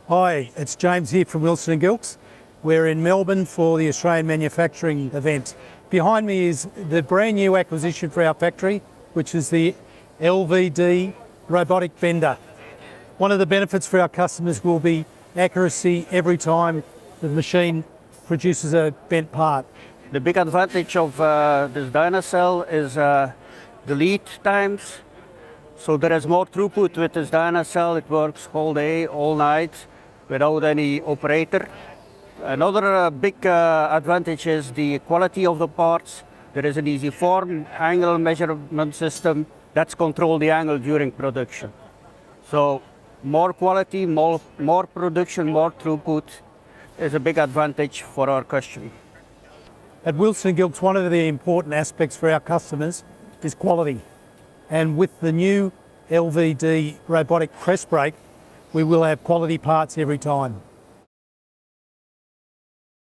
Hi, it's James here from Wilson Gilkes. We're in Melbourne for the Australian Manufacturing event. Behind me is the brand new acquisition for our factory, which is the LVD robotic bender. One of the benefits for our customers will be accuracy every time the machine produces a bent part. The big advantage of this Dyna-Cell is the lead times. So there is more throughput with this Dyna-Cell. It works all day, all night, without any operator. Another big advantage is the quality of the parts. There is an easy form angle measurement system that's control the angle during production. So more quality, more production, more throughput is a big advantage for our customer. At Wilson Gilkes, one of the important aspects for our customers is quality. And with the new LVD robotic press brake, we will have quality parts every time.